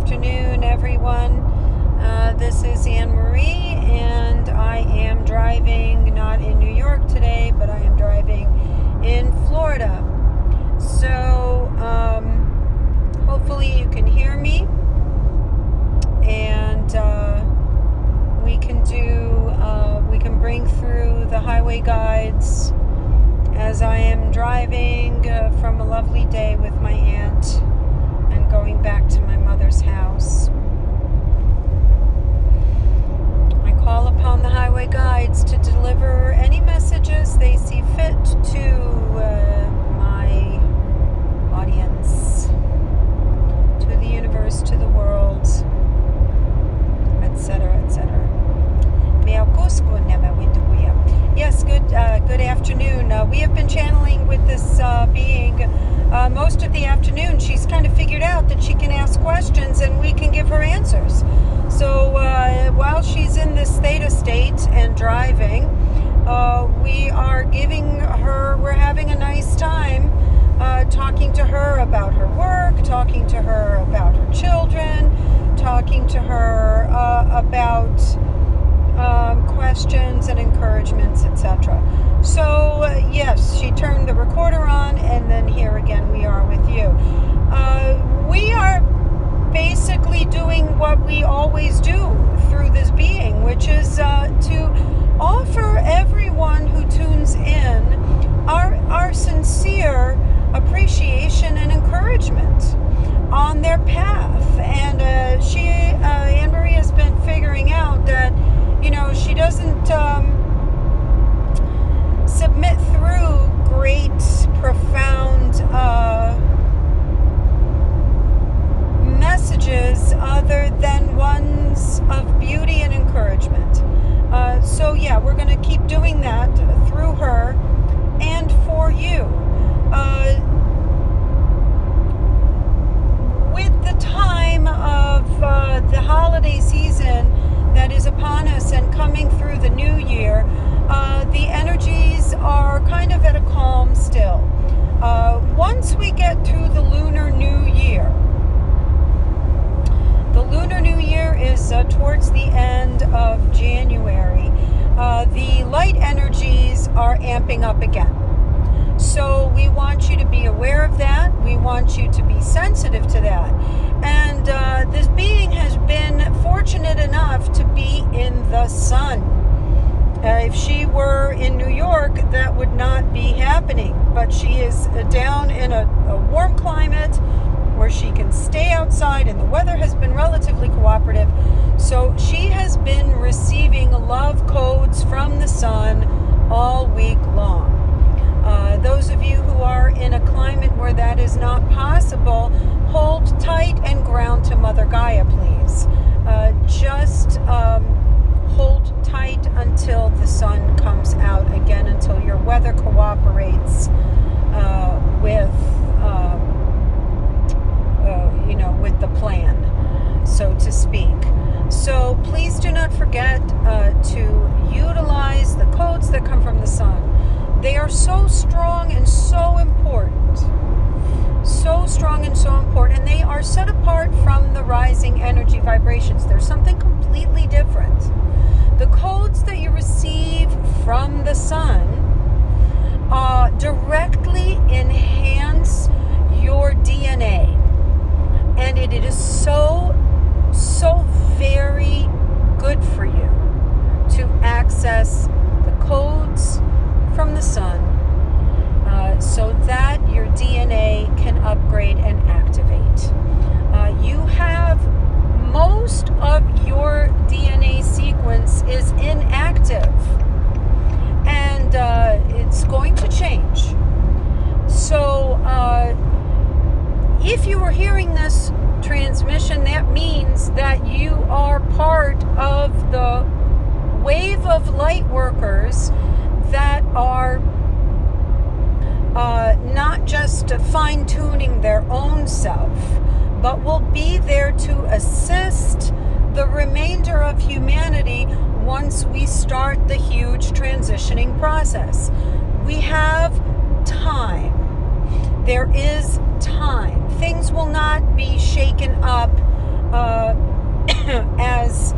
afternoon, everyone. This is Anne Marie, and I am driving not in New York today, but I am driving in Florida. So, hopefully you can hear me, and we can bring through the highway guides as I am driving from a lovely day with my aunt and going back to my mother's house. I call upon the highway guides to deliver any messages they see fit to my audience, to the universe, to the world, etc., etc. Yes, good afternoon. We have been channeling with this being most of the afternoon. She's kind of figured out that she can ask questions and we can give her answers. So while she's in this theta state and driving, we're having a nice time talking to her about her work, talking to her about her children, talking to her about questions and encouragements, etc. So yes, she turned the recorder on, and then here again we are with you. We are basically doing what we always do through this being, which is to offer everyone who tunes in our sincere appreciation and encouragement on their path. And Anne Marie has been figuring out that, she doesn't submit through great, profound messages other than ones of beauty and encouragement. So yeah, we're going to keep doing that through her and for you. With the time of the holiday season that is upon us and coming through the new year, the energies are kind of at a calm still. Once we get to the Lunar New Year, the Lunar New Year is towards the end of January. The light energies are amping up again. So we want you to be aware of that. We want you to be sensitive to that. And this being has been fortunate enough to be in the sun. If she were in New York, that would not be happening. But she is down in a warm climate where she can stay outside, and the weather has been relatively cooperative. So she has been receiving love codes from the sun all week long. Those of you who are in a climate where that is not possible, hold tight and ground to Mother Gaia, please. Just hold tight until the sun comes out again, until your weather cooperates with the plan, so to speak. So please do not forget to utilize the codes that come from the sun. They are so strong and so important. So strong and so important. And they are set apart from the rising energy vibrations. There's something completely different. The codes that you receive from the sun directly enhance your DNA. And it is so very good for you to access the codes from the sun so that your DNA can upgrade and activate. You have most of your DNA sequence is inactive, and it's going to change. So if you are hearing this transmission, that means that you are part of the wave of light workers that are not just fine-tuning their own self, but will be there to assist the remainder of humanity once we start the huge transitioning process. We have time. There is time. Things will not be shaken up as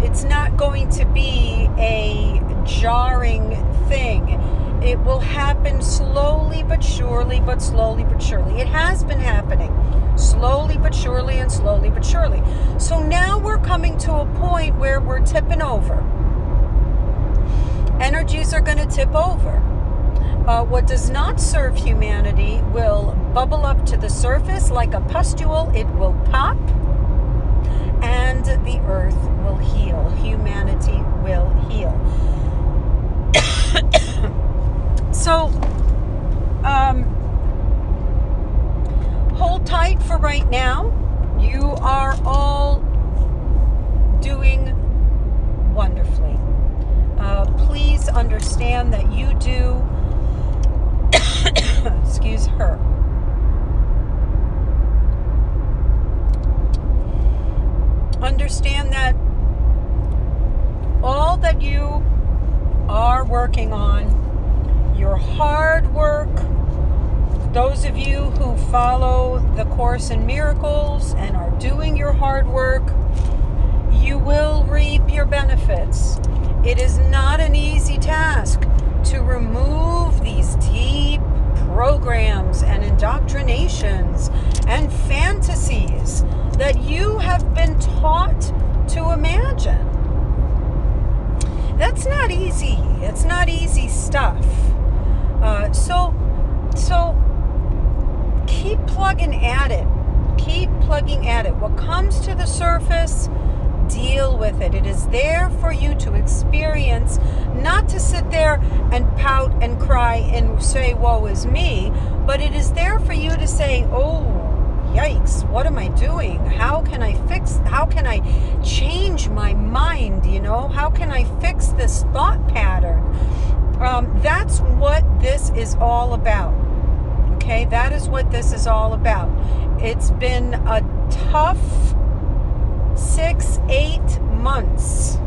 it's not going to be a jarring thing. It will happen slowly but surely, but slowly but surely. It has been happening slowly but surely and slowly but surely. So now we're coming to a point where we're tipping over. Energies are going to tip over. What does not serve humanity will bubble up to the surface like a pustule. It will pop, and the earth will heal. Humanity will heal. So, hold tight for right now. You are all doing wonderfully. Please understand that you do, excuse her, understand that all that you are working on, your hard work, those of you who follow the Course in Miracles and are doing your hard work, you will reap your benefits. It is not an easy task to remove these deep programs and indoctrinations and fantasies that you have been taught to imagine. That's not easy. It's not easy stuff. So keep plugging at it. Keep plugging at it. What comes to the surface, deal with it. It is there for you to experience, not to sit there and pout and cry and say, woe is me, but it is there for you to say, oh, yikes, what am I doing? How can I change my mind, How can I fix this thought pattern? That's what this is all about. Okay, that is what this is all about. It's been a tough 6-8 months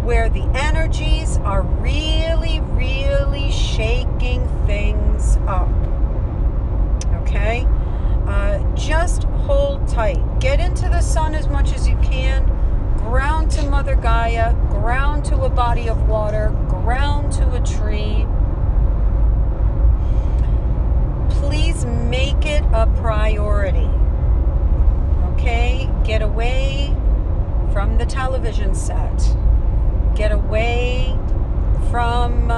where the energies are really, really shaking things up. Okay? Just hold tight. Get into the sun as much as you can. Ground to Mother Gaia. Ground to a body of water. Ground to a tree. Please make it a priority. Okay? Get away from the television set. Get away from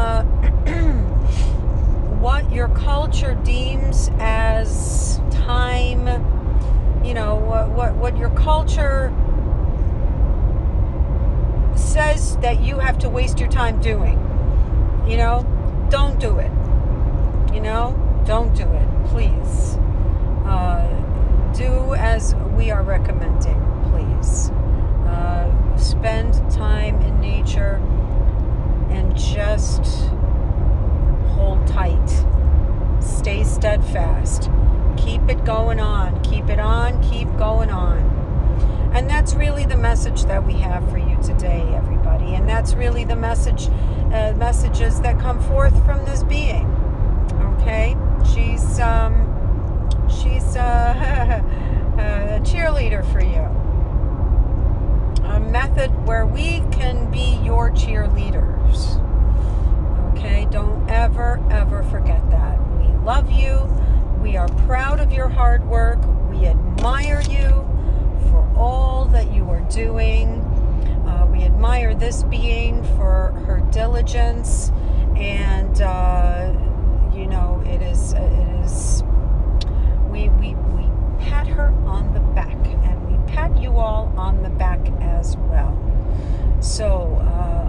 what your culture deems as time, what your culture says that you have to waste your time doing. Don't do it. Don't do it, please. Do as we are recommending, please. Spend time in nature and just hold tight. Stay steadfast. Keep it going on. Keep it on. Keep going on. And that's really the message that we have for you today, everybody. And that's really the messages that come forth from this being. Okay? She's a cheerleader for you. A method where we can be your cheerleaders. Okay? Don't ever, ever forget that. We love you. We are proud of your hard work. We admire you for all that you are doing. We admire this being for her diligence, and we pat her on the back, and we pat you all on the back as well. So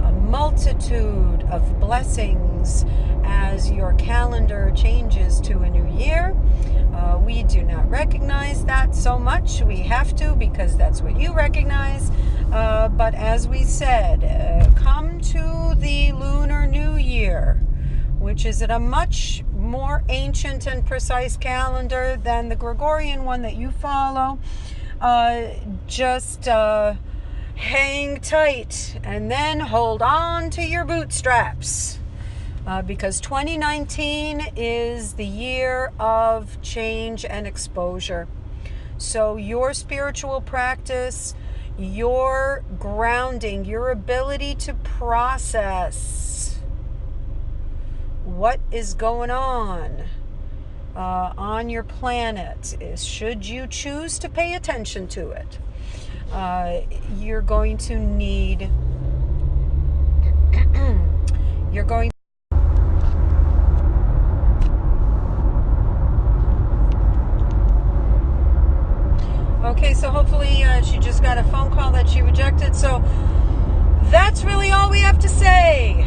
a multitude of blessings as your calendar changes to a new year. We do not recognize that so much. We have to, because that's what you recognize. But as we said, come to the Lunar New Year, which is at a much more ancient and precise calendar than the Gregorian one that you follow. Just hang tight and then hold on to your bootstraps. Because 2019 is the year of change and exposure. So your spiritual practice, your grounding, your ability to process what is going on your planet, is, should you choose to pay attention to it, you're going to need, you're going. Okay, so hopefully she just got a phone call that she rejected. So that's really all we have to say.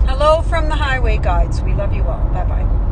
Hello from the Highway Guides. We love you all. Bye-bye.